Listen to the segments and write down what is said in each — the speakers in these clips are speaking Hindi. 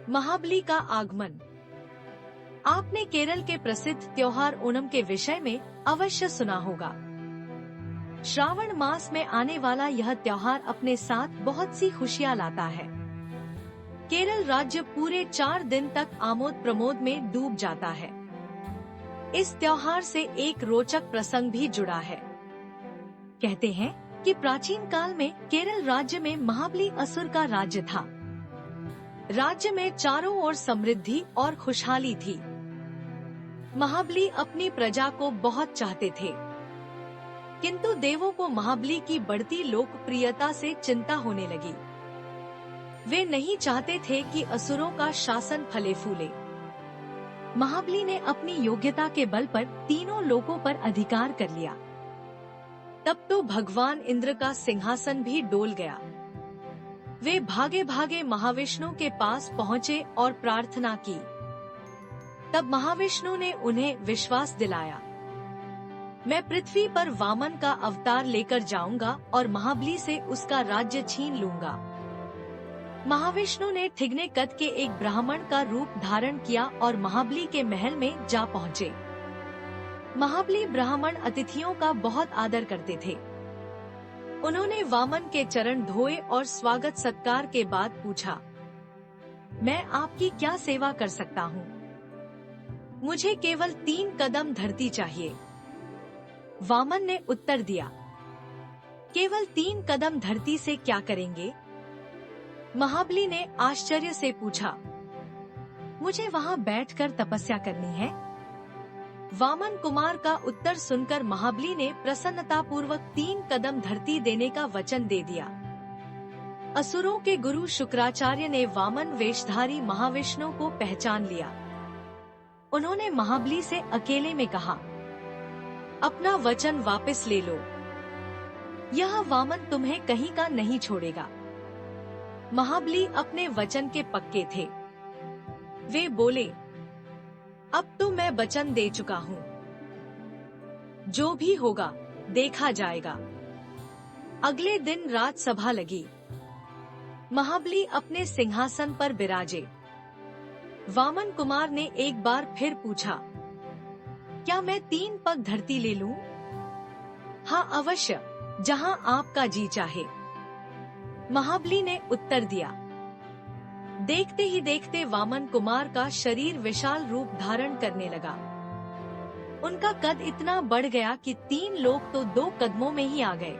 महाबली का आगमन। आपने केरल के प्रसिद्ध त्योहार ओणम के विषय में अवश्य सुना होगा। श्रावण मास में आने वाला यह त्योहार अपने साथ बहुत सी खुशियां लाता है। केरल राज्य पूरे 4 दिन तक आमोद प्रमोद में डूब जाता है। इस त्योहार से एक रोचक प्रसंग भी जुड़ा है। कहते हैं कि प्राचीन काल में केरल राज्य में महाबली असुर का राज्य था। राज्य में चारों ओर समृद्धि और खुशहाली थी। महाबली अपनी प्रजा को बहुत चाहते थे, किंतु देवों को महाबली की बढ़ती लोकप्रियता से चिंता होने लगी। वे नहीं चाहते थे कि असुरों का शासन फले फूले। महाबली ने अपनी योग्यता के बल पर तीनों लोकों पर अधिकार कर लिया। तब तो भगवान इंद्र का सिंहासन भी डोल गया। वे भागे भागे महाविष्णु के पास पहुँचे और प्रार्थना की। तब महाविष्णु ने उन्हें विश्वास दिलाया, मैं पृथ्वी पर वामन का अवतार लेकर जाऊंगा और महाबली से उसका राज्य छीन लूंगा। महाविष्णु ने ठिगने कद के एक ब्राह्मण का रूप धारण किया और महाबली के महल में जा पहुँचे। महाबली ब्राह्मण अतिथियों का बहुत आदर करते थे। उन्होंने वामन के चरण धोए और स्वागत सत्कार के बाद पूछा, मैं आपकी क्या सेवा कर सकता हूँ? मुझे केवल 3 कदम धरती चाहिए। वामन ने उत्तर दिया, केवल 3 कदम धरती से क्या करेंगे? महाबली ने आश्चर्य से पूछा, मुझे वहाँ बैठकर तपस्या करनी है। वामन कुमार का उत्तर सुनकर महाबली ने प्रसन्नतापूर्वक 3 कदम धरती देने का वचन दे दिया। असुरों के गुरु शुक्राचार्य ने वामन वेशधारी महाविष्णु को पहचान लिया। उन्होंने महाबली से अकेले में कहा, अपना वचन वापस ले लो, यह वामन तुम्हें कहीं का नहीं छोड़ेगा। महाबली अपने वचन के पक्के थे। वे बोले, अब तो मैं वचन दे चुका हूँ, जो भी होगा देखा जाएगा। अगले दिन राजसभा लगी। महाबली अपने सिंहासन पर विराजे। वामन कुमार ने एक बार फिर पूछा, क्या मैं 3 पग धरती ले लूं? हाँ अवश्य, जहाँ आपका जी चाहे। महाबली ने उत्तर दिया। देखते ही देखते वामन कुमार का शरीर विशाल रूप धारण करने लगा। उनका कद इतना बढ़ गया कि 3 लोग तो 2 कदमों में ही आ गए।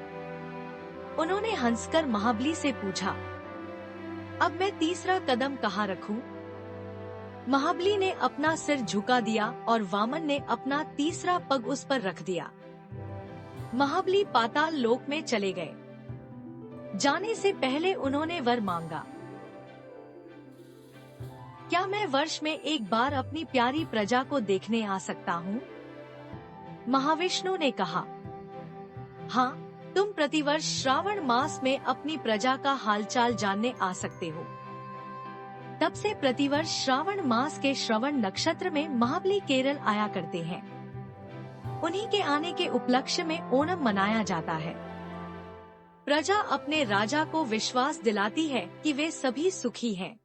उन्होंने हंसकर महाबली से पूछा, अब मैं तीसरा कदम कहाँ रखूं? महाबली ने अपना सिर झुका दिया और वामन ने अपना तीसरा पग उस पर रख दिया। महाबली पाताल लोक में चले गए। जाने से पहले उन्होंने वर मांगा, क्या मैं वर्ष में एक बार अपनी प्यारी प्रजा को देखने आ सकता हूँ? महाविष्णु ने कहा, हाँ, तुम प्रतिवर्ष श्रावण मास में अपनी प्रजा का हालचाल जानने आ सकते हो। तब से प्रतिवर्ष श्रावण मास के श्रवण नक्षत्र में महाबली केरल आया करते हैं। उन्हीं के आने के उपलक्ष्य में ओणम मनाया जाता है। प्रजा अपने राजा को विश्वास दिलाती है कि वे सभी सुखी हैं।